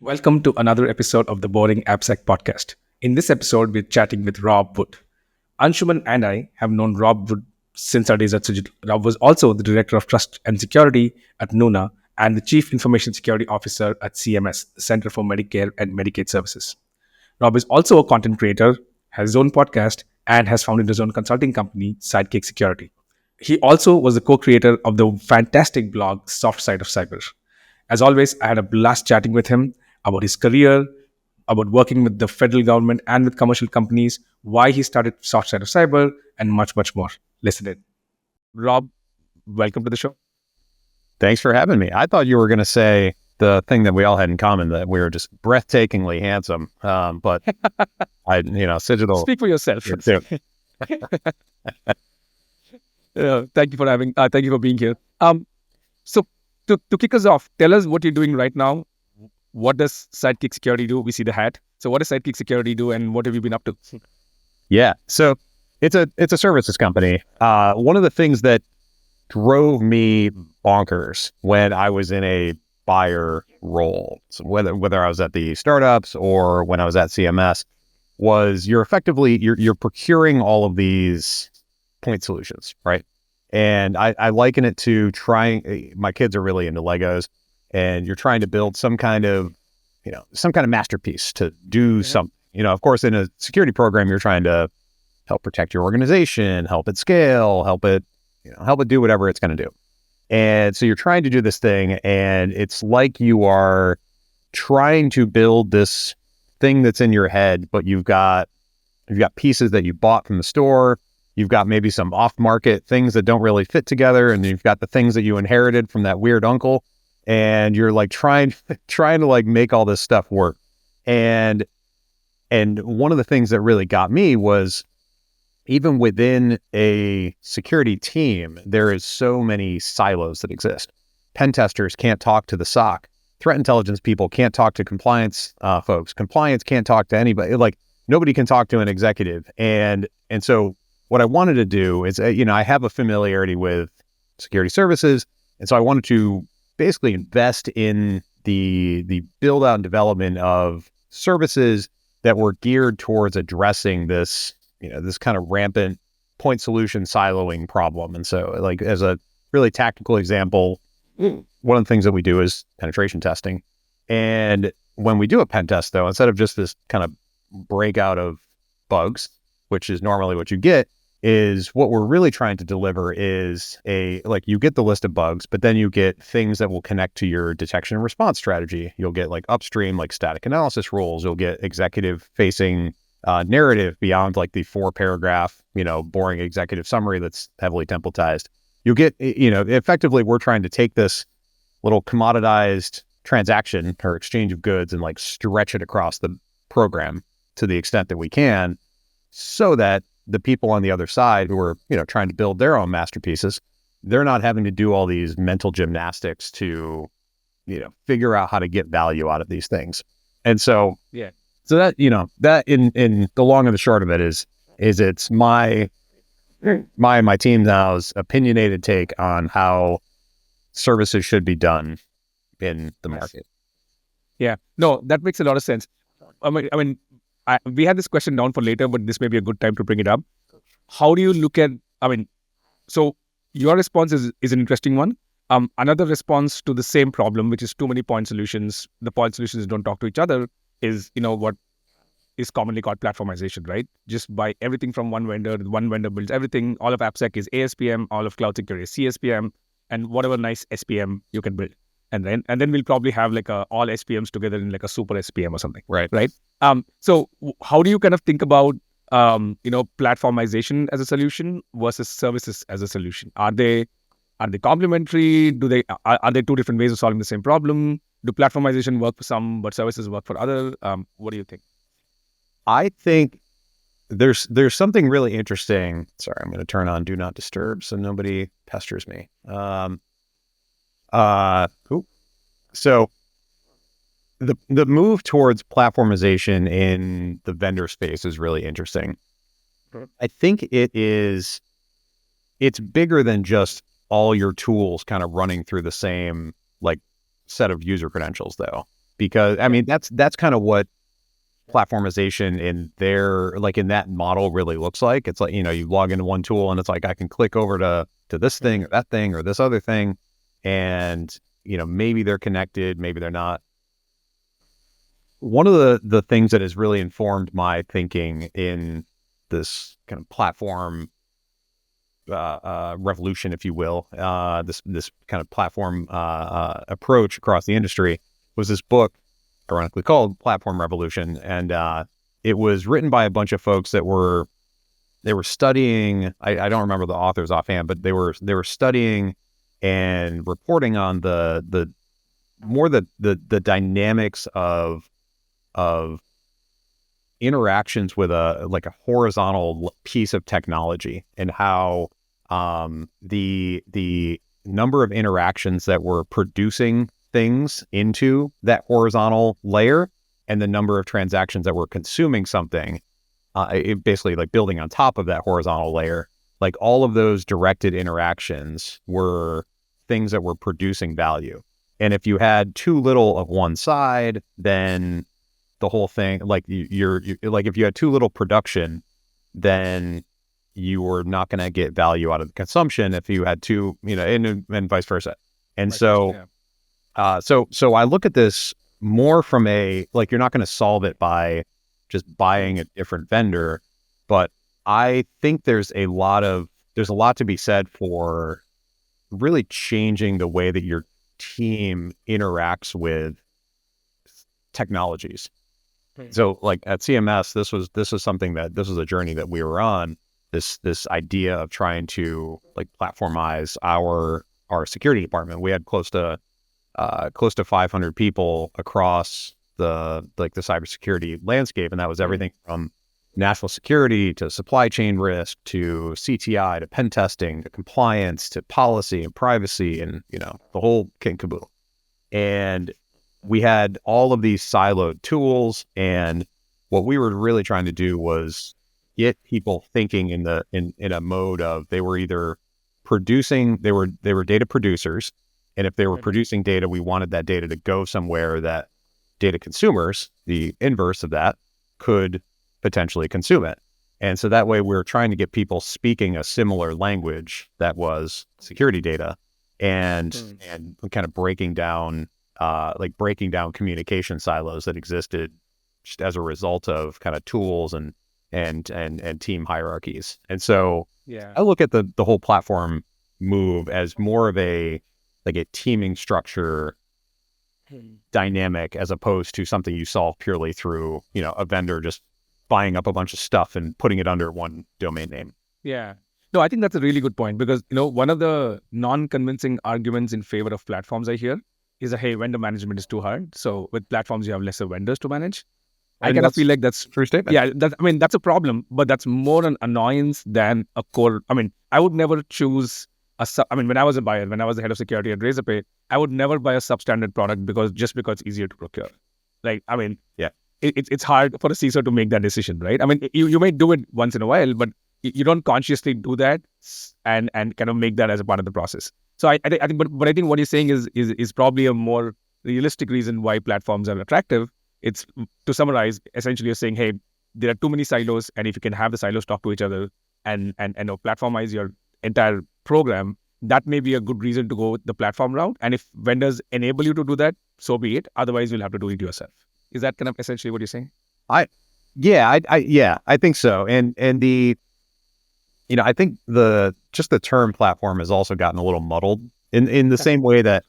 Welcome to another episode of the Boring AppSec podcast. In this episode, we're chatting with Rob Wood. Anshuman and I have known Rob Wood since our days at Cigital. Rob was also the Director of Trust and Security at Nuna and the Chief Information Security Officer at CMS, the Center for Medicare and Medicaid Services. Rob is also a content creator, has his own podcast, and has founded his own consulting company, Sidekick Security. He also was the co-creator of the fantastic blog, Soft Side of Cyber. As always, I had a blast chatting with him about his career, about working with the federal government and with commercial companies, why he started Soft Side of Cyber, and much, much more. Listen in. Rob, welcome to the show. Thanks for having me. I thought you were going to say the thing that we all had in common, that we were just breathtakingly handsome. But Cigital. Speak for yourself. Thank you for being here. So to kick us off, tell us what you're doing right now. What does Sidekick Security do? We see the hat. So what does Sidekick Security do, and what have you been up to? Yeah, so it's a services company. One of the things that drove me bonkers when I was in a buyer role, so whether I was at the startups or when I was at CMS, was you're procuring all of these point solutions, right? And I liken it to my kids are really into Legos, and you're trying to build some kind of masterpiece to do something. Of course, in a security program, you're trying to help protect your organization, help it scale, help it do whatever it's going to do. And so you're trying to do this thing, and it's like you are trying to build this thing that's in your head, but you've got pieces that you bought from the store. You've got maybe some off-market things that don't really fit together, and you've got the things that you inherited from that weird uncle, and you're like trying to like make all this stuff work. And one of the things that really got me was, even within a security team, there is so many silos that exist. Pen testers can't talk to the SOC. Threat intelligence people can't talk to compliance folks. Compliance can't talk to anybody. Like, nobody can talk to an executive. And so what I wanted to do is, I have a familiarity with security services. And so I wanted to basically invest in the build out and development of services that were geared towards addressing this kind of rampant point solution siloing problem. And so, like, as a really tactical example, one of the things that we do is penetration testing. And when we do a pen test, though, instead of just this kind of breakout of bugs, which is normally what you get, is what we're really trying to deliver is you get the list of bugs, but then you get things that will connect to your detection and response strategy. You'll get like upstream, like static analysis rules. You'll get executive facing narrative beyond like the 4-paragraph, boring executive summary that's heavily templatized. You'll get, effectively, we're trying to take this little commoditized transaction or exchange of goods and like stretch it across the program to the extent that we can, so that the people on the other side who are, trying to build their own masterpieces, they're not having to do all these mental gymnastics to, figure out how to get value out of these things. And so, yeah. So that, that in the long and the short of it is it's my team now's opinionated take on how services should be done in the market. Yeah, no, that makes a lot of sense. We had this question down for later, but this may be a good time to bring it up. How do you look at, so your response is an interesting one. Another response to the same problem, which is too many point solutions, the point solutions don't talk to each other, is, what is commonly called platformization, right? Just buy everything from one vendor builds everything. All of AppSec is ASPM, all of Cloud Security is CSPM, and whatever nice SPM you can build. And then we'll probably have like all SPMs together in like a super SPM or something. Right. So how do you kind of think about, platformization as a solution versus services as a solution? Are they complementary? Are they two different ways of solving the same problem? Do platformization work for some, but services work for other? What do you think? I think there's something really interesting. Sorry, I'm going to turn on Do Not Disturb so nobody pesters me. So the move towards platformization in the vendor space is really interesting. I think it's bigger than just all your tools kind of running through the same like set of user credentials, though. because I mean that's kind of what platformization in that model really looks like. It's like, you log into one tool and it's like I can click over to this thing or that thing or this other thing, and maybe they're connected, maybe they're not. One of the things that has really informed my thinking in this kind of platform revolution, if you will, this kind of platform approach across the industry, was this book, ironically called Platform Revolution, and it was written by a bunch of folks that were studying. I don't remember the authors offhand, but they were studying and reporting on the dynamics of interactions with a horizontal piece of technology, and how the number of interactions that were producing things into that horizontal layer and the number of transactions that were consuming something, it basically like building on top of that horizontal layer, like all of those directed interactions were things that were producing value. And if you had too little of one side, then the whole thing, like you're like, if you had too little production, then you were not going to get value out of the consumption. If you had too, and vice versa. And so I look at this more from you're not going to solve it by just buying a different vendor, but I think there's a lot to be said for really changing the way that your team interacts with technologies. So like at CMS, this was a journey that we were on, this idea of trying to like platformize our security department. We had close to 500 people across the cybersecurity landscape. And that was everything from national security to supply chain risk to CTI to pen testing to compliance to policy and privacy and, the whole kit and caboodle. And we had all of these siloed tools, and what we were really trying to do was get people thinking in a mode of they were either producing, they were data producers, and if they were producing data, we wanted that data to go somewhere that data consumers, the inverse of that, could potentially consume it. And so that way we're trying to get people speaking a similar language that was security data, and kind of breaking down communication silos that existed just as a result of kind of tools and team hierarchies. And so I look at the whole platform move as more of a teaming structure dynamic, as opposed to something you solve purely through, a vendor just buying up a bunch of stuff and putting it under one domain name. Yeah. No, I think that's a really good point, because, one of the non-convincing arguments in favor of platforms I hear is that, hey, vendor management is too hard. So with platforms, you have lesser vendors to manage. I kind of feel like that's true statement. Yeah, that's a problem, but that's more an annoyance than a core. I would never choose when I was a buyer, when I was the head of security at Razorpay, I would never buy a substandard product because it's easier to procure. It's hard for a CISO to make that decision, right? You may do it once in a while, but you don't consciously do that and kind of make that as a part of the process. So I think, but I think what you're saying is probably a more realistic reason why platforms are attractive. It's, to summarize, essentially you're saying, hey, there are too many silos, and if you can have the silos talk to each other and platformize your entire program, that may be a good reason to go with the platform route. And if vendors enable you to do that, so be it. Otherwise, you'll have to do it yourself. Is that kind of essentially what you're saying? I think so. And the, I think the term platform has also gotten a little muddled in the same way that,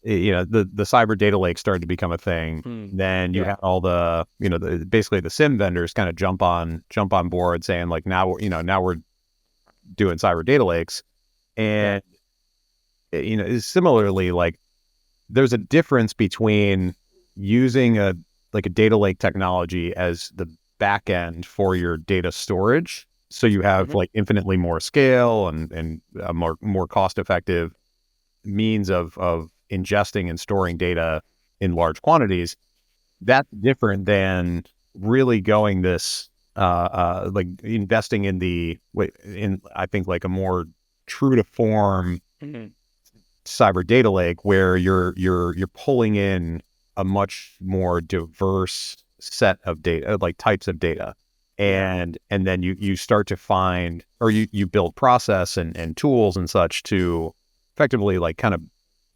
the cyber data lake started to become a thing. Then you had all the, basically the SIM vendors kind of jump on board saying like, now we're doing cyber data lakes. And, similarly, like there's a difference between using a data lake technology as the back end for your data storage, so you have like infinitely more scale and a more cost effective means of ingesting and storing data in large quantities. That's different than really going this like investing in I think like a more true to form cyber data lake, where you're pulling in a much more diverse set of data, like types of data. And then you start to find, or you build process and tools and such to effectively like kind of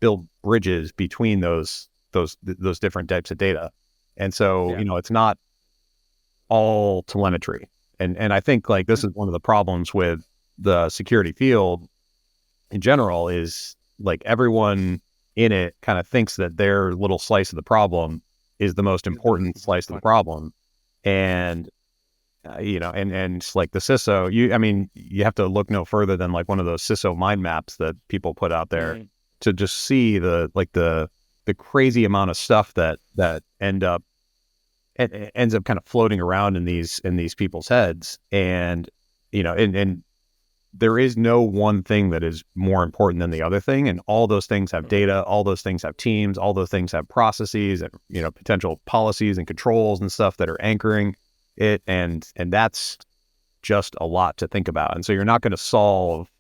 build bridges between those different types of data. And so, it's not all telemetry. And I think like this is one of the problems with the security field in general is like everyone in it kind of thinks that their little slice of the problem is the most important slice of the problem. And and like the CISO, you have to look no further than like one of those CISO mind maps that people put out there to just see the crazy amount of stuff that ends up kind of floating around in these people's heads. And and there is no one thing that is more important than the other thing. And all those things have data, all those things have teams, all those things have processes and potential policies and controls and stuff that are anchoring it. And that's just a lot to think about. And so you're not going to solve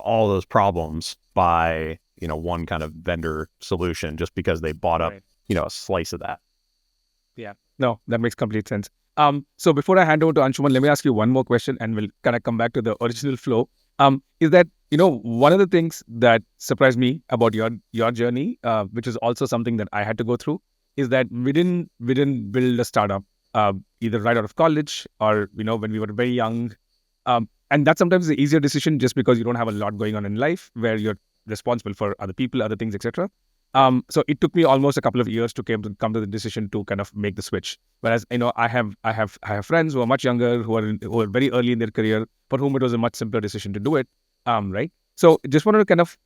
all those problems by one kind of vendor solution just because they bought up a slice of that. Yeah, no, that makes complete sense. So before I hand over to Anshuman, let me ask you one more question and we'll kind of come back to the original flow. Is that, one of the things that surprised me about your journey, which is also something that I had to go through, is that we didn't build a startup either right out of college or, when we were very young. And that's sometimes the easier decision just because you don't have a lot going on in life where you're responsible for other people, other things, etc. So it took me almost a couple of years to come to the decision to kind of make the switch. Whereas I have friends who are much younger, who are very early in their career, for whom it was a much simpler decision to do it. Right. So just wanted to kind of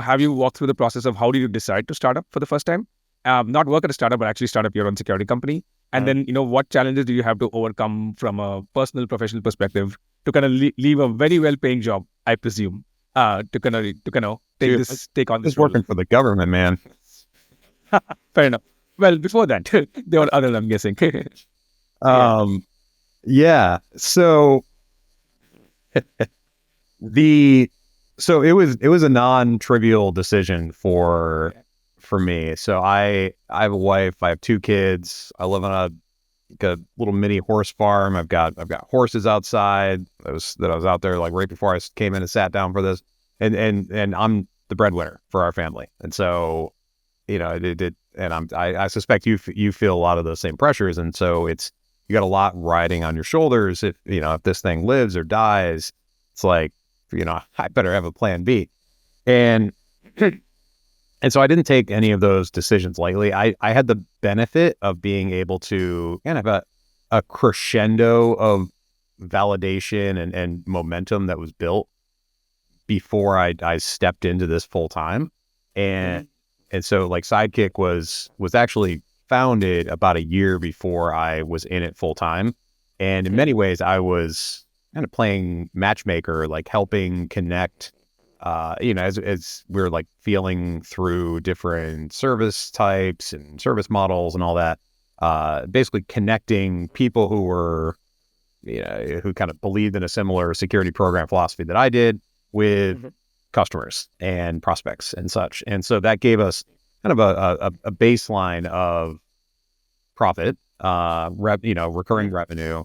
have you walk through the process of how did you decide to start up for the first time, not work at a startup, but actually start up your own security company, and then what challenges do you have to overcome from a personal professional perspective to kind of leave a very well paying job, I presume, to kind of take on this role. Working for the government, man. Fair enough. Well, before that, there were other, I'm guessing. Yeah. So it was a non-trivial decision for me. So I have a wife, I have 2 kids, I live on a little mini horse farm. I've got horses outside that I was out there like right before I came in and sat down for this. And I'm the breadwinner for our family. And so, I suspect you feel a lot of those same pressures. And so you got a lot riding on your shoulders. If this thing lives or dies, it's like, I better have a plan B. And so I didn't take any of those decisions lightly. I had the benefit of being able to kind of a crescendo of validation and momentum that was built before I stepped into this full time. And so like Sidekick was actually founded about a year before I was in it full time. And in many ways I was kind of playing matchmaker, like helping connect, as we're like feeling through different service types and service models and all that, basically connecting people who were, who kind of believed in a similar security program philosophy that I did with customers and prospects and such. And so that gave us kind of a baseline of profit, recurring revenue,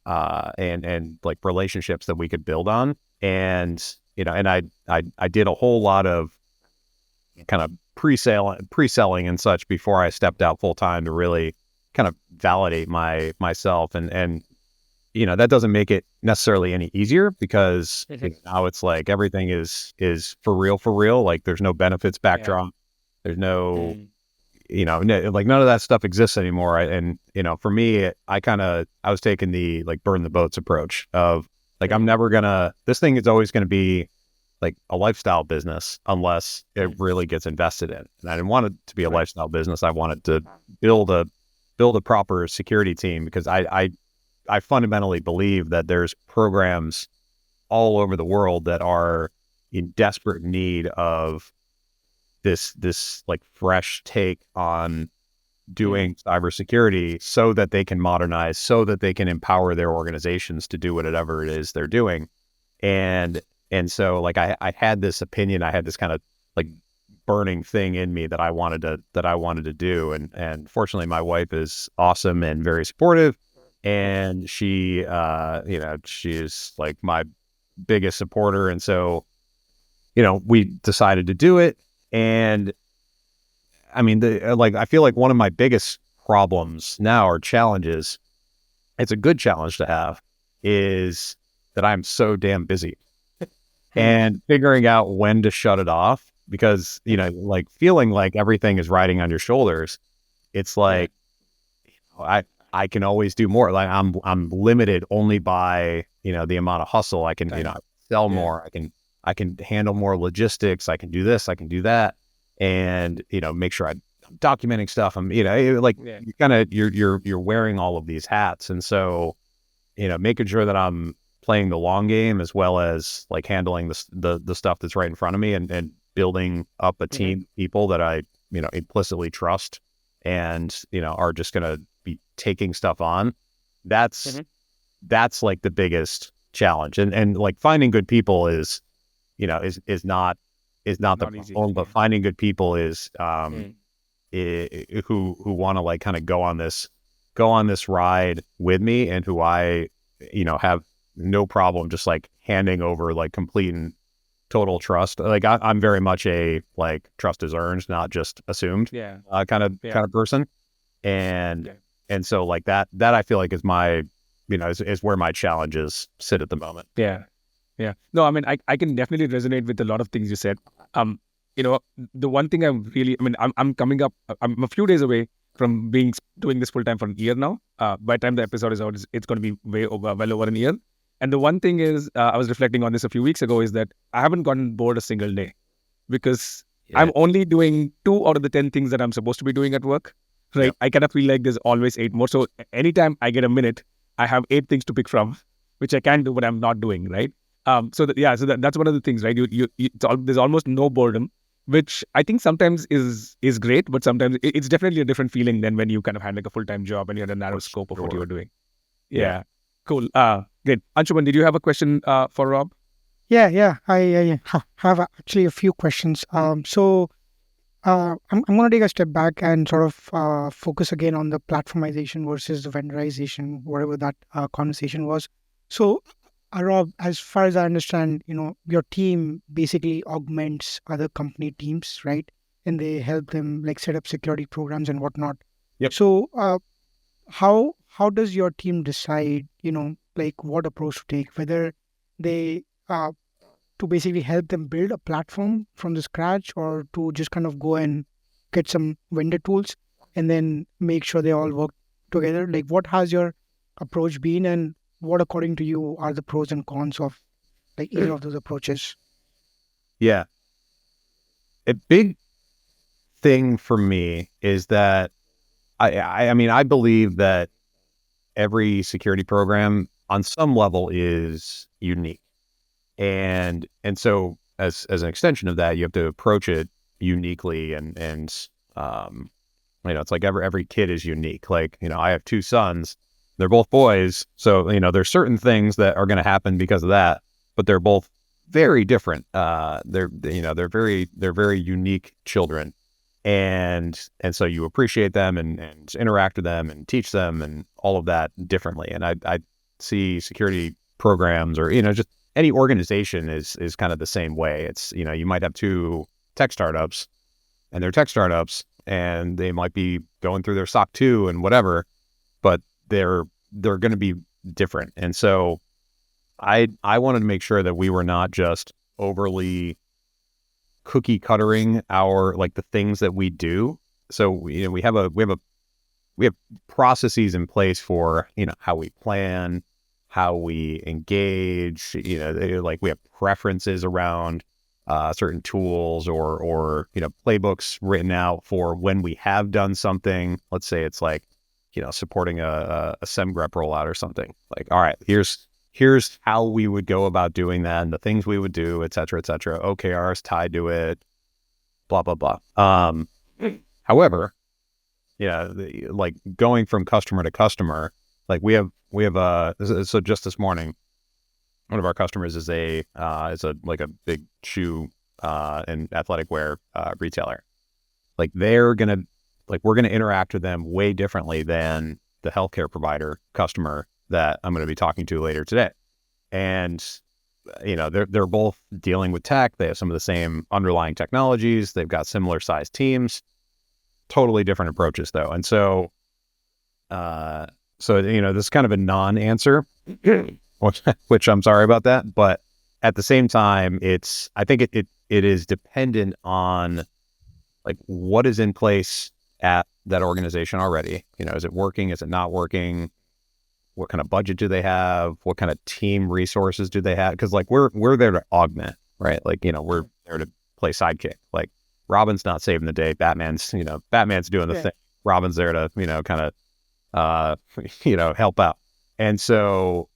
and like relationships that we could build on. And, and I did a whole lot of kind of pre-selling and such before I stepped out full time to really kind of validate myself. And that doesn't make it necessarily any easier because now it's like everything is for real. Like there's no benefits backdrop. There's no, like none of that stuff exists anymore. And, for me, I was taking the like burn the boats approach of like, I'm never this thing is always going to be like a lifestyle business unless it really gets invested in. And I didn't want it to be a lifestyle business. I wanted to build a proper security team because I fundamentally believe that there's programs all over the world that are in desperate need of this like fresh take on doing cybersecurity so that they can modernize, so that they can empower their organizations to do whatever it is they're doing. And so like I had this opinion, I had this kind of like burning thing in me that I wanted to do. And fortunately my wife is awesome and very supportive. And she, she's like my biggest supporter. And so, we decided to do it. And I mean, I feel like one of my biggest problems now or challenges, it's a good challenge to have, is that I'm so damn busy and figuring out when to shut it off, because, like feeling like everything is riding on your shoulders. It's like, I can always do more. Like I'm limited only by, the amount of hustle I can, sell more. I can handle more logistics. I can do this, I can do that. And, make sure I'm documenting stuff. I'm, you're wearing all of these hats. And so, making sure that I'm playing the long game as well as like handling the stuff that's right in front of me, and building up a team of people that I, implicitly trust and, are just going to be taking stuff on. That's like the biggest challenge. And like finding good people is not the problem, but finding good people is, who want to like kind of go on this ride with me, and who I, have no problem just like handing over like complete and total trust. Like I'm very much a like trust is earned, not just assumed, kind of person. And so like that I feel like is my, is where my challenges sit at the moment. Yeah. No, I mean, I can definitely resonate with a lot of things you said. The one thing I'm coming up, I'm a few days away from doing this full time for a year now. By the time the episode is out, it's going to be well over a year. And the one thing is, I was reflecting on this a few weeks ago, is that I haven't gotten bored a single day, because I'm only doing 2 out of the 10 things that I'm supposed to be doing at work, right? Yep. I kind of feel like there's always 8 more. So anytime I get a minute, I have 8 things to pick from, which I can do, but I'm not doing, right? So that's one of the things, right? There's almost no boredom, which I think sometimes is great, but sometimes it's definitely a different feeling than when you kind of had like a full-time job and you had a narrow scope of what you were doing. Yeah. Cool. Great. Anshuman, did you have a question for Rob? Yeah. I have actually a few questions. So I'm going to take a step back and sort of focus again on the platformization versus the vendorization, whatever that conversation was. So, Rob, as far as I understand, your team basically augments other company teams, right? And they help them like set up security programs and whatnot. Yep. So, how does your team decide, like what approach to take? Whether they to basically help them build a platform from the scratch, or to just kind of go and get some vendor tools and then make sure they all work together? Like, what has your approach been, and what, according to you, are the pros and cons of like either of those approaches? Yeah. A big thing for me is that I believe that every security program on some level is unique. And so as an extension of that, you have to approach it uniquely, and it's like every kid is unique. Like, I have 2 sons, they're both boys. So, there's certain things that are going to happen because of that, but they're both very different. They're very unique children. And so you appreciate them and interact with them and teach them and all of that differently. And I see security programs, or, just any organization is kind of the same way. It's, you might have 2 tech startups, and they're tech startups, and they might be going through their SOC 2 and whatever, but they're going to be different. And so I wanted to make sure that we were not just overly cookie cuttering the things that we do. So we have processes in place for, how we plan, how we engage, like we have preferences around certain tools or playbooks written out for when we have done something. Let's say it's like, supporting a SEMGREP rollout or something. Like, all right, here's how we would go about doing that, and the things we would do, et cetera, OKRs tied to it, blah, blah, blah. However, like going from customer to customer, like we have so just this morning, one of our customers is a big shoe an athletic wear retailer. Like we're gonna interact with them way differently than the healthcare provider customer that I'm going to be talking to later today. And they're both dealing with tech. They have some of the same underlying technologies. They've got similar sized teams. Totally different approaches, though. And so, this is kind of a non-answer, which I'm sorry about that. But at the same time, I think it is dependent on like what is in place at that organization already. Is it working? Is it not working? What kind of budget do they have? What kind of team resources do they have? Because like we're there to augment, right? Like, we're there to play sidekick. Like Robin's not saving the day. Batman's doing the thing. Robin's there to, kind of, help out. And so,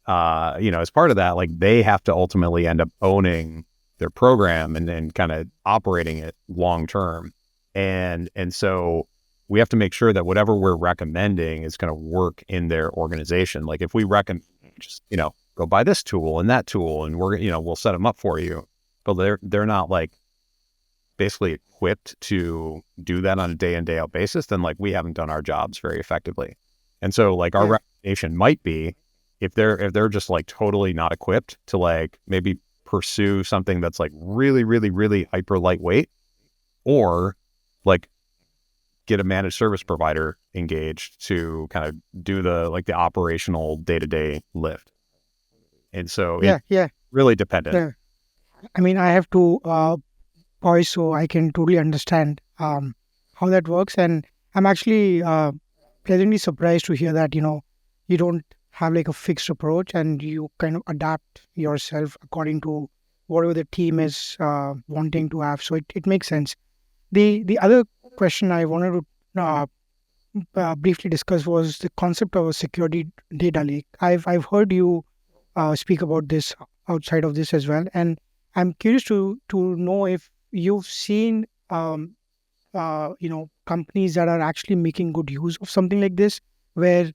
as part of that, like they have to ultimately end up owning their program and then kind of operating it long term. And so we have to make sure that whatever we're recommending is going to work in their organization. Like if we recommend just, go buy this tool and that tool and we'll set them up for you, but they're not like basically equipped to do that on a day in, day out basis, then like we haven't done our jobs very effectively. And so like our recommendation might be if they're just like totally not equipped to like maybe pursue something that's like really, really, really hyper lightweight, or like get a managed service provider engaged to kind of do the operational day-to-day lift. And so it's really dependent. Yeah. I mean, I have to pause so I can totally understand how that works. And I'm actually pleasantly surprised to hear that, you don't have like a fixed approach and you kind of adapt yourself according to whatever the team is wanting to have. So it makes sense. The other question I wanted to briefly discuss was the concept of a security data lake. I've heard you speak about this outside of this as well, and I'm curious to know if you've seen companies that are actually making good use of something like this, where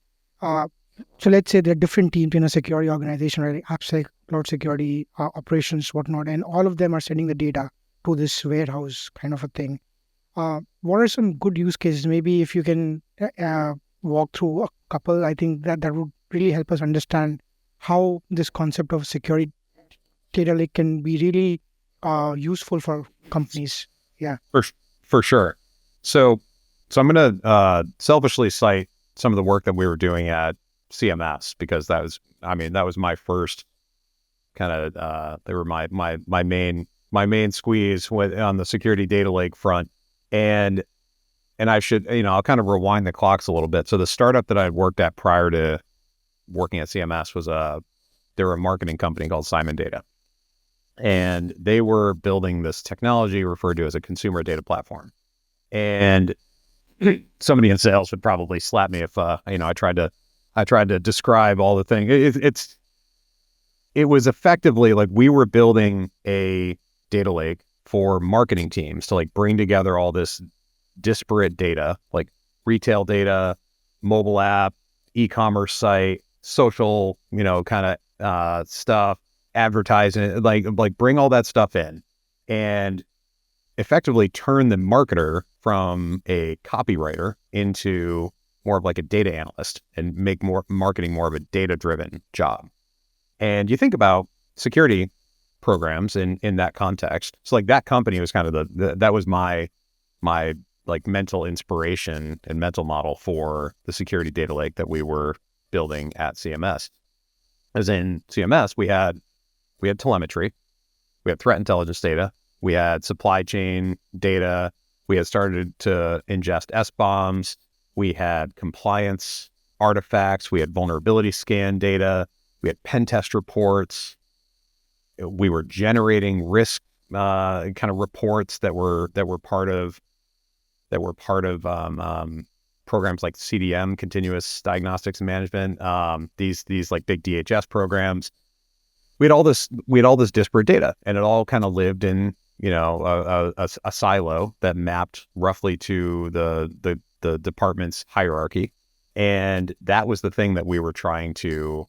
so let's say there are different teams in a security organization, right? AppSec, cloud security, operations, whatnot, and all of them are sending the data to this warehouse kind of a thing. What are some good use cases? Maybe if you can walk through a couple, I think that would really help us understand how this concept of security data lake can be really useful for companies. Yeah, for sure. So I'm going to selfishly cite some of the work that we were doing at CMS, because that was my first kind of they were my main squeeze on the security data lake front. And I should, I'll kind of rewind the clocks a little bit. So the startup that I had worked at prior to working at CMS was they were a marketing company called Simon Data. And they were building this technology referred to as a consumer data platform. And somebody in sales would probably slap me if, I tried to describe all the things. It was effectively like we were building a data lake for marketing teams to like bring together all this disparate data, like retail data, mobile app, e-commerce site, social, kind of stuff, advertising, like bring all that stuff in and effectively turn the marketer from a copywriter into more of like a data analyst and make more marketing more of a data-driven job. And you think about security programs in that context. So like that company was kind of that was my like mental inspiration and mental model for the security data lake that we were building at CMS. As in CMS, we had telemetry, we had threat intelligence data, we had supply chain data, we had started to ingest S-bombs, we had compliance artifacts, we had vulnerability scan data, we had pen test reports, we were generating risk kind of reports that were part of programs like CDM, continuous diagnostics and management, these like big DHS programs. We had all this disparate data, and it all kind of lived in a silo that mapped roughly to the department's hierarchy, and that was the thing that we were trying to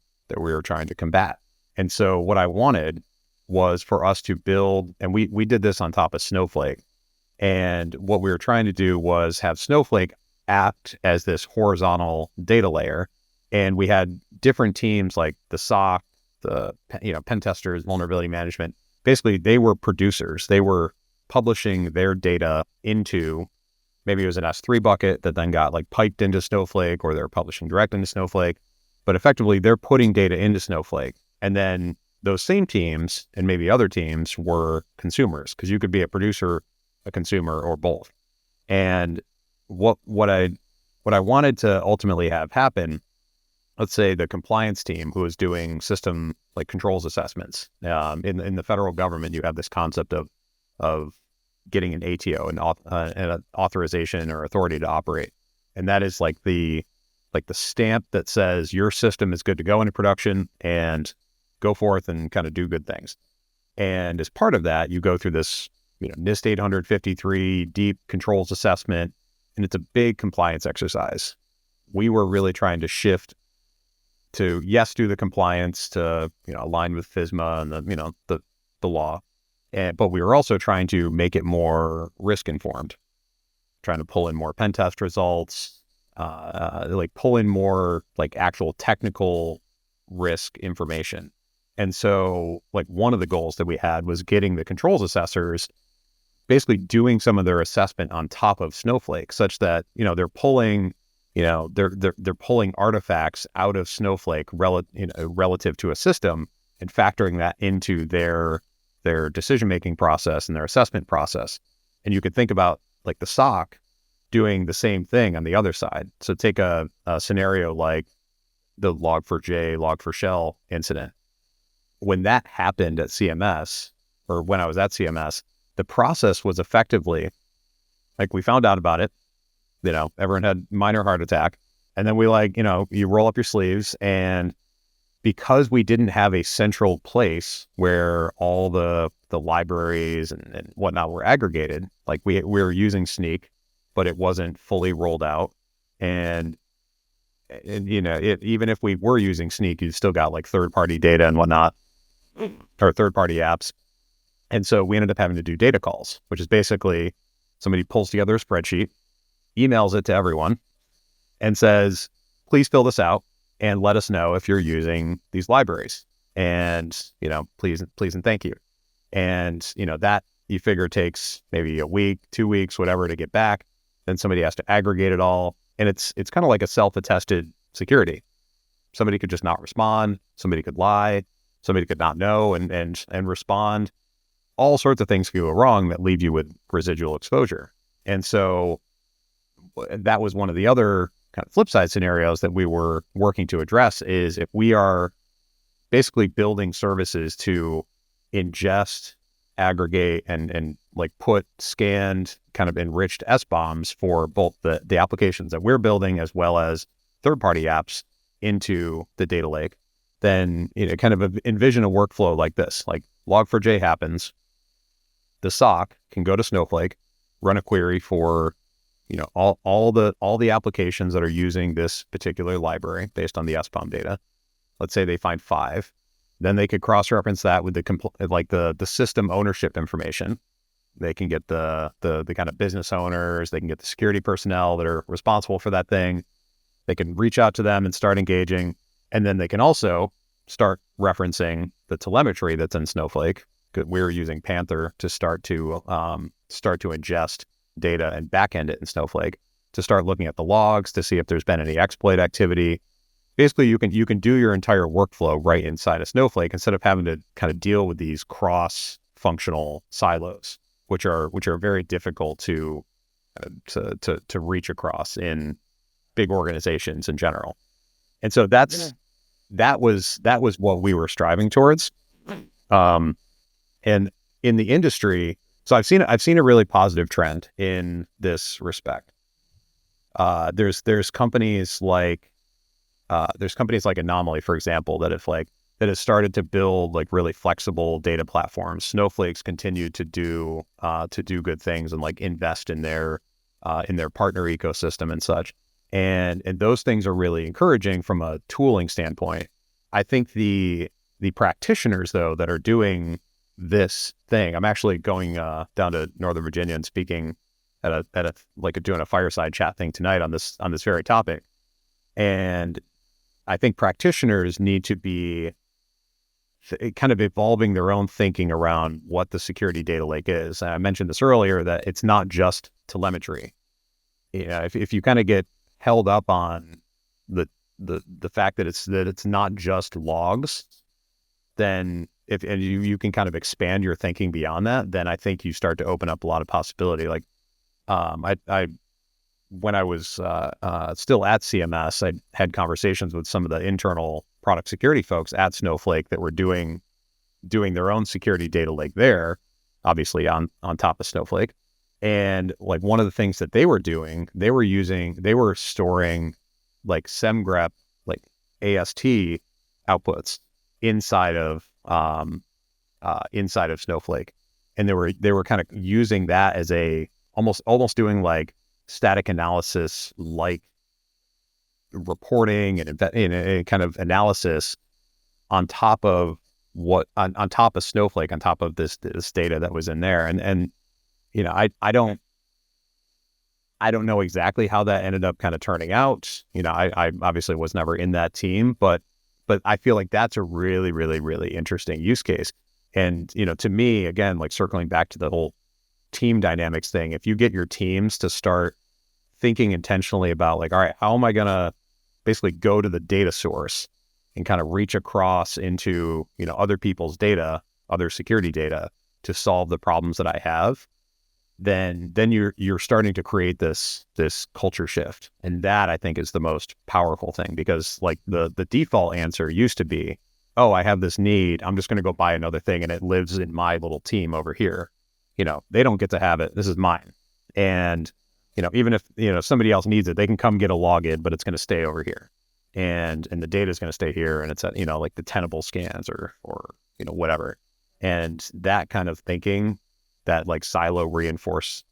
combat. And so what I wanted was for us to build, and we did this on top of Snowflake. And what we were trying to do was have Snowflake act as this horizontal data layer. And we had different teams like the SOC, the pen testers, vulnerability management. Basically, they were producers. They were publishing their data into, maybe it was an S3 bucket that then got like piped into Snowflake, or they're publishing direct into Snowflake. But effectively, they're putting data into Snowflake. And then those same teams and maybe other teams were consumers, because you could be a producer, a consumer, or both. And what I wanted to ultimately have happen, let's say the compliance team who is doing system like controls assessments, in the federal government, you have this concept of getting an ATO, an authorization or authority to operate. And that is like the stamp that says your system is good to go into production and go forth and kind of do good things. And as part of that, you go through this, NIST 853 deep controls assessment, and it's a big compliance exercise. We were really trying to shift to, yes, do the compliance to, align with FISMA and the law. But we were also trying to make it more risk informed, trying to pull in more pen test results, like pull in more like actual technical risk information. And so like one of the goals that we had was getting the controls assessors basically doing some of their assessment on top of Snowflake, such that, they're pulling, they're pulling artifacts out of Snowflake relative to a system and factoring that into their decision-making process and their assessment process. And you could think about like the SOC doing the same thing on the other side. So take a scenario like the Log4j, Log4Shell incident. When that happened at CMS, or when I was at CMS, the process was effectively, like, we found out about it, everyone had minor heart attack. And then we you roll up your sleeves, and because we didn't have a central place where all the libraries and whatnot were aggregated, like we were using Sneak, but it wasn't fully rolled out. And even if we were using Sneak, you still got like third-party data and whatnot, or third-party apps. And so we ended up having to do data calls, which is basically somebody pulls together a spreadsheet, emails it to everyone, and says, please fill this out and let us know if you're using these libraries. And, please and thank you. And, that you figure takes maybe a week, 2 weeks, whatever, to get back. Then somebody has to aggregate it all. And it's kind of like a self-attested security. Somebody could just not respond. Somebody could lie. Somebody could not know and respond. All sorts of things could go wrong that leave you with residual exposure. And so that was one of the other kind of flip side scenarios that we were working to address, is if we are basically building services to ingest, aggregate, and like put scanned, kind of enriched SBOMs for both the applications that we're building as well as third-party apps into the data lake, then kind of envision a workflow like this. Like Log4j happens, the SOC can go to Snowflake, run a query for all the applications that are using this particular library based on the SBOM data. Let's say they find 5. Then they could cross-reference that with the system ownership information. They can get the kind of business owners. They can get the security personnel that are responsible for that thing. They can reach out to them and start engaging. And then they can also start referencing the telemetry that's in Snowflake. We're using Panther to start to ingest data and backend it in Snowflake, to start looking at the logs to see if there's been any exploit activity. Basically, you can do your entire workflow right inside of Snowflake instead of having to kind of deal with these cross-functional silos, which are very difficult to reach across in big organizations in general. And so that was what we were striving towards. And in the industry, so I've seen a really positive trend in this respect. There's companies like Anomaly, for example, that has started to build like really flexible data platforms. Snowflake's continued to do good things and like invest in their partner ecosystem and such. And those things are really encouraging from a tooling standpoint. I think the practitioners though that are doing this thing. I'm actually going down to Northern Virginia and speaking at a like doing a fireside chat thing tonight on this very topic. And I think practitioners need to be kind of evolving their own thinking around what the security data lake is. I mentioned this earlier, that it's not just telemetry. If you kind of get held up on the fact that it's not just logs, then if you can kind of expand your thinking beyond that, then I think you start to open up a lot of possibility. Like I when I was still at CMS, I had conversations with some of the internal product security folks at Snowflake that were doing their own security data lake there, obviously on top of Snowflake. And like one of the things that they were doing, they were storing like SemGrep, like AST outputs inside of Snowflake, and they were kind of using that as a almost doing like static analysis, like reporting and a kind of analysis on top of on top of Snowflake, on top of this data that was in there. And I don't know exactly how that ended up kind of turning out. I obviously was never in that team, but I feel like that's a really, really, really interesting use case. And, to me, again, like circling back to the whole team dynamics thing, if you get your teams to start thinking intentionally about like, all right, how am I going to basically go to the data source and kind of reach across into, other people's data, other security data to solve the problems that I have, then you're starting to create this culture shift. And that I think is the most powerful thing, because like the default answer used to be, oh, I have this need, I'm just going to go buy another thing and it lives in my little team over here. They don't get to have it. This is mine. And, even if, somebody else needs it, they can come get a login, but it's going to stay over here. And the data is going to stay here, and it's at, like the tenable scans or whatever. And that kind of thinking, that like silo reinforced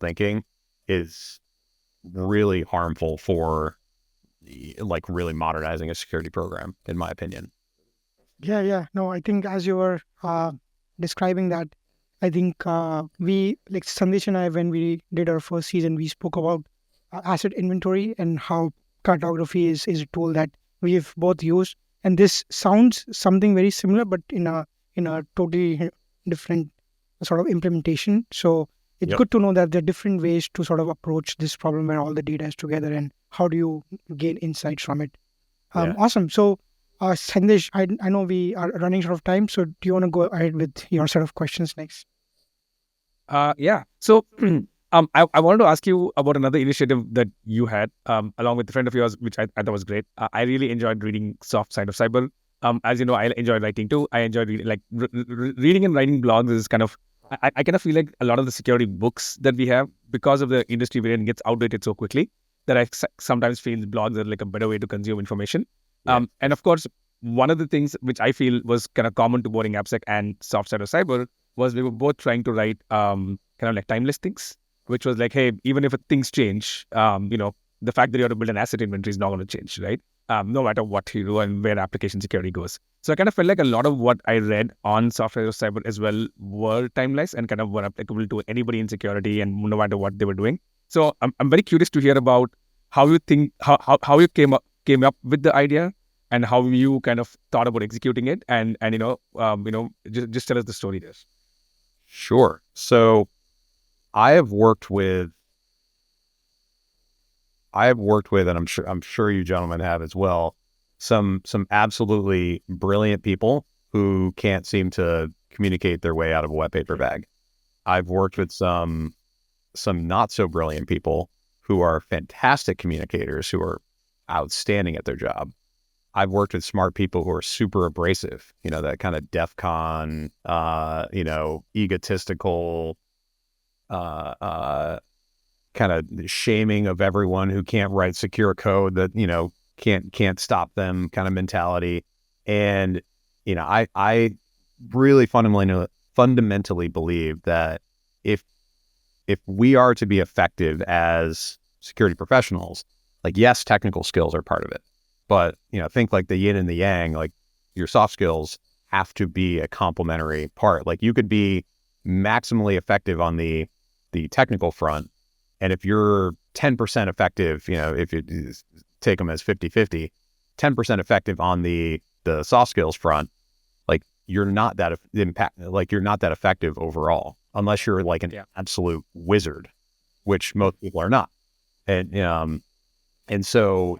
thinking, is really harmful for like really modernizing a security program, in my opinion. Yeah. No, I think as you were describing that, I think we, like Sandesh and I, when we did our first season, we spoke about asset inventory and how cartography is a tool that we've both used. And this sounds something very similar, but in a totally different sort of implementation. So it's Yep. good to know that there are different ways to sort of approach this problem where all the data is together, and how do you gain insights from it. Yeah. Awesome. So Sandesh, I know we are running short of time, so do you want to go ahead with your set of questions next? Yeah. So, I wanted to ask you about another initiative that you had, along with a friend of yours, which I thought was great. I really enjoyed reading Soft Side of Cyber. As you know, I enjoy writing too. I enjoy reading, like reading and writing blogs is kind of, I kind of feel like a lot of the security books that we have, because of the industry we're in, gets outdated so quickly that I sometimes feel blogs are like a better way to consume information. Yeah. And of course, one of the things which I feel was kind of common to boarding AppSec and Soft Side of Cyber was we were both trying to write kind of like timeless things, which was like, hey, even if things change, the fact that you have to build an asset inventory is not going to change, right? No matter what you do and where application security goes. So I kind of felt like a lot of what I read on Software as Cyber as well were timeless and kind of were applicable to anybody in security and no matter what they were doing. So I'm very curious to hear about how you think, how you came up with the idea and how you kind of thought about executing it, and just tell us the story there. Sure. So I have worked with, and I'm sure you gentlemen have as well, some absolutely brilliant people who can't seem to communicate their way out of a wet paper bag. I've worked with some not so brilliant people who are fantastic communicators, who are outstanding at their job. I've worked with smart people who are super abrasive, that kind of DEF CON, egotistical, kind of shaming of everyone who can't write secure code that, can't stop them kind of mentality. And, I really fundamentally believe that if we are to be effective as security professionals, like, yes, technical skills are part of it, but, think like the yin and the yang, like your soft skills have to be a complementary part. Like you could be maximally effective on the technical front. And if you're 10% effective, if you take them as 50-50, 10% effective on the soft skills front, like you're not that you're not that effective overall, unless you're like an absolute wizard, which most people are not. And so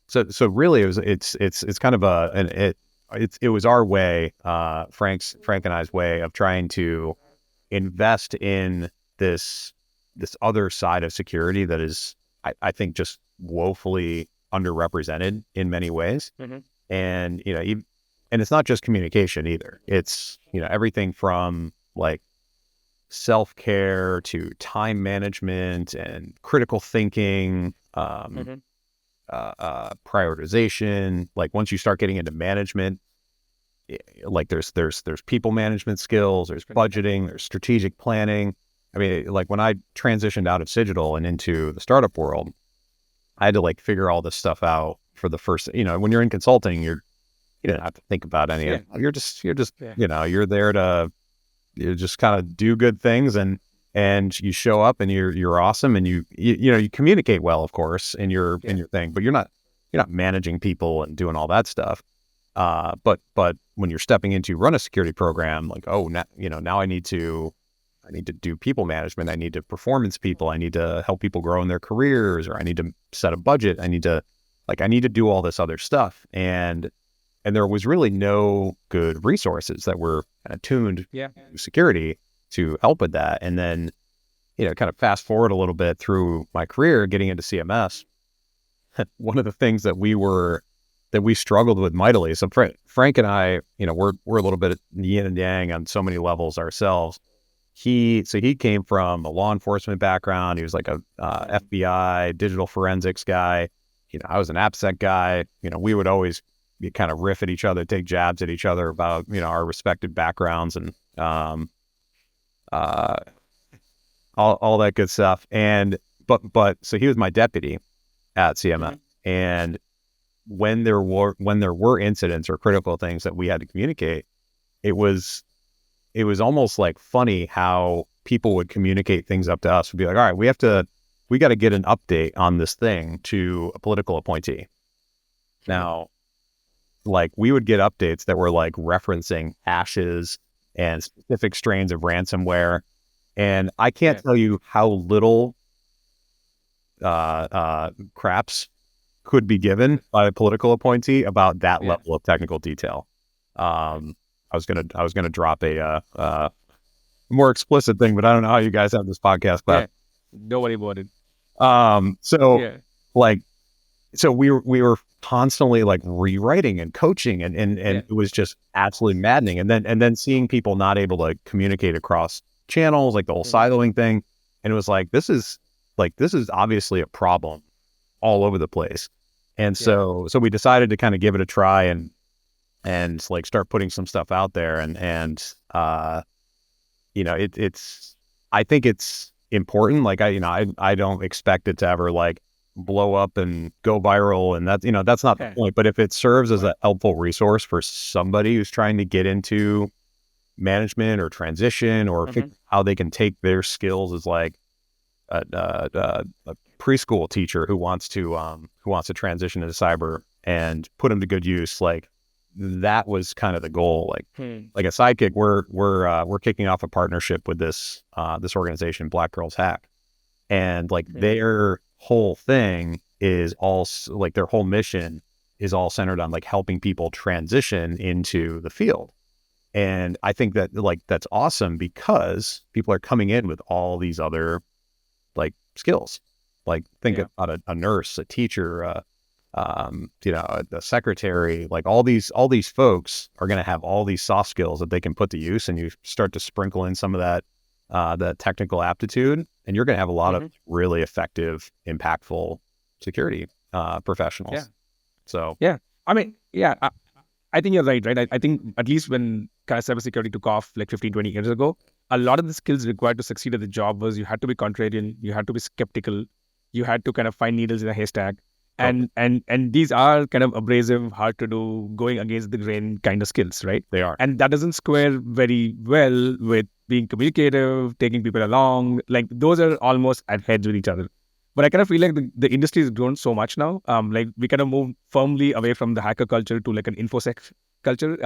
so really it's kind of it was our way, Frank and I's way of trying to invest in this other side of security that is, I think, just woefully underrepresented in many ways. And, and it's not just communication either. It's, everything from like self-care to time management and critical thinking, prioritization. Like once you start getting into management, like there's people management skills, there's budgeting, there's strategic planning. I mean, like when I transitioned out of Cigital and into the startup world, I had to like figure all this stuff out for the first, when you're in consulting, you don't have to think about any of it. You're just, you're there to, you just kind of do good things and you show up and you're awesome. And you communicate well, of course, in your thing, but you're not managing people and doing all that stuff. But when you're stepping into run a security program, like, now I need to do people management. I need to performance people. I need to help people grow in their careers, or I need to set a budget. I need to do all this other stuff. And there was really no good resources that were kind of tuned to security to help with that. And then, kind of fast forward a little bit through my career, getting into CMS, one of the things that we struggled with mightily. So Frank and I, we're a little bit yin and yang on so many levels ourselves. He came from a law enforcement background. He was like a FBI digital forensics guy. I was an AppSec guy. We would always kind of riff at each other, take jabs at each other about, our respective backgrounds and all that good stuff. And but so he was my deputy at CMS, and when there were incidents or critical things that we had to communicate, it was almost like funny how people would communicate things up to us. Would be like, all right, we got to get an update on this thing to a political appointee. Now, like we would get updates that were like referencing hashes and specific strains of ransomware. And I can't tell you how little craps could be given by a political appointee about that level of technical detail. I was gonna drop a more explicit thing, but I don't know how you guys have this podcast. But don't worry about it. So we were constantly like rewriting and coaching, and it was just absolutely maddening. And then seeing people not able to communicate across channels, like the whole siloing thing, and it was like this is obviously a problem all over the place. And so we decided to kind of give it a try and like start putting some stuff out there. And it's I think it's important. Like I don't expect it to ever like blow up and go viral, and that's not the point. But if it serves as a helpful resource for somebody who's trying to get into management or transition, or figure how they can take their skills as like a preschool teacher who wants to transition into cyber and put them to good use, like that was kind of the goal. Like a Sidekick, we're kicking off a partnership with this organization, Black Girls Hack, and like their whole thing is all like their whole mission is all centered on like helping people transition into the field. And I think that like that's awesome because people are coming in with all these other like skills. Like think about a nurse, a teacher, a secretary. Like all these folks are going to have all these soft skills that they can put to use, and you start to sprinkle in some of that technical aptitude, and you're going to have a lot of really effective, impactful security professionals. So I think you're right. I think at least when kind of cybersecurity took off like 15, 20 years ago, a lot of the skills required to succeed at the job was you had to be contrarian, you had to be skeptical, you had to kind of find needles in a haystack. And these are kind of abrasive, hard to do, going against the grain kind of skills, right? They are. And that doesn't square very well with being communicative, taking people along. Like those are almost at heads with each other. But I kind of feel like the industry has grown so much now. Like we kind of moved firmly away from the hacker culture to like an infosec culture,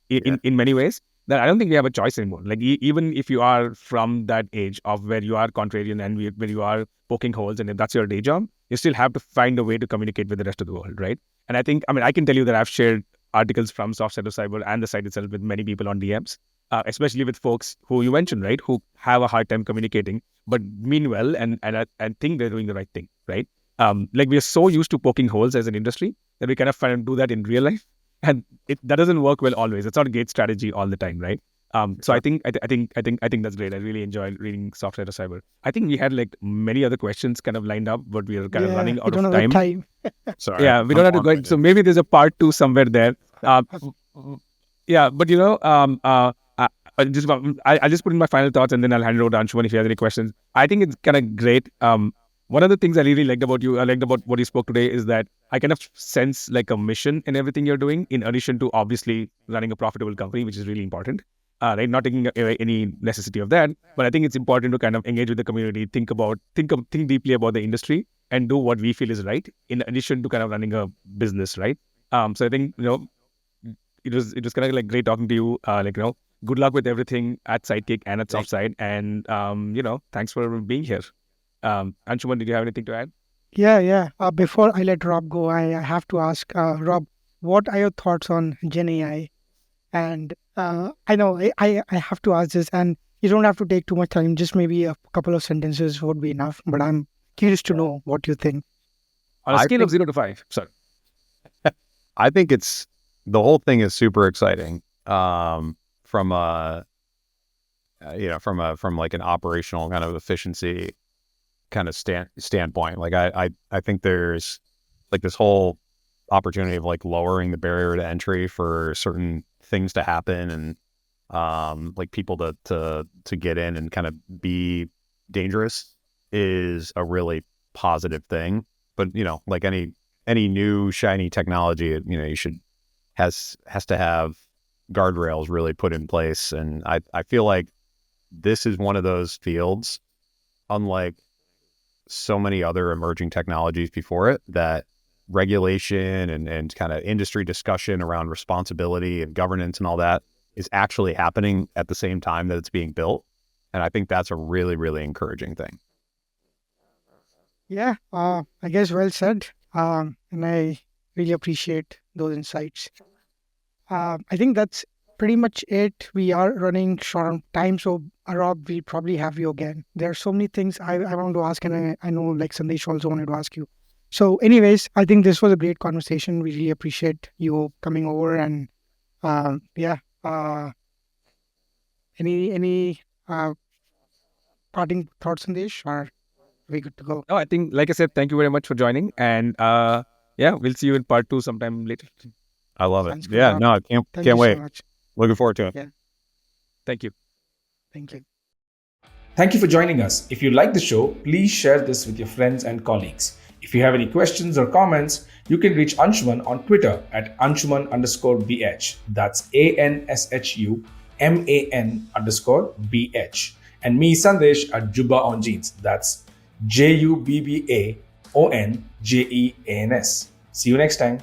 in many ways, that I don't think we have a choice anymore. Like even if you are from that age of where you are contrarian and where you are poking holes, and if that's your day job, you still have to find a way to communicate with the rest of the world, right? And I think, I can tell you that I've shared articles from Soft Side of Cyber and the site itself with many people on DMs, especially with folks who you mentioned, right, who have a hard time communicating, but mean well and think they're doing the right thing, right? Like we are so used to poking holes as an industry that we kind of find do that in real life, and that doesn't work well always. It's not a great strategy all the time, right? So I think that's great. I really enjoyed reading Soft Side of Cyber. I think we had like many other questions kind of lined up, but we are kind of running we out don't of have time. Sorry. Yeah, we don't have to go. So maybe there's a part 2 somewhere there. Yeah, but I just put in my final thoughts and then I'll hand it over to Anshuman if he has any questions. I think it's kind of great. One of the things I really liked about you, I liked about what you spoke today, is that I kind of sense like a mission in everything you're doing, in addition to obviously running a profitable company, which is really important. Right, not taking away any necessity of that, but I think it's important to kind of engage with the community, think deeply about the industry, and do what we feel is right, in addition to kind of running a business, right? So I think it was kind of like great talking to you. Good luck with everything at Sidekick and at Softside, and thanks for being here. Anshuman, did you have anything to add? Yeah. Before I let Rob go, I have to ask Rob, what are your thoughts on Gen AI? And I know I have to ask this, and you don't have to take too much time. Just maybe a couple of sentences would be enough. But I'm curious to know what you think. On a scale of 0 to 5, sorry. I think the whole thing is super exciting. From like an operational kind of efficiency kind of standpoint. Like I think there's like this whole opportunity of like lowering the barrier to entry for certain things to happen, and like people to get in and kind of be dangerous is a really positive thing. But like any new shiny technology, has to have guardrails really put in place. And I feel like this is one of those fields, unlike so many other emerging technologies before it, that regulation and kind of industry discussion around responsibility and governance and all that is actually happening at the same time that it's being built. And I think that's a really, really encouraging thing. Yeah, I guess well said. And I really appreciate those insights. I think that's pretty much it. We are running short on time, so Rob, we'll probably have you again. There are so many things I want to ask, and I know like Sandesh also wanted to ask you. So anyways, I think this was a great conversation. We really appreciate you coming over, and any parting thoughts, Sandesh, or are we good to go? No, I think, like I said, thank you very much for joining, and we'll see you in part 2 sometime later. I love it. Sounds good, Yeah, Rob. no, I Thank can't you wait. so much. Looking forward to it. Yeah. Thank you. Thank you. Thank you for joining us. If you like the show, please share this with your friends and colleagues. If you have any questions or comments, you can reach Anshuman on Twitter at Anshuman_BH. That's ANSHUMAN_BH. And me, Sandesh, at Jubba on Jeans. That's JUBBAONJEANS. See you next time.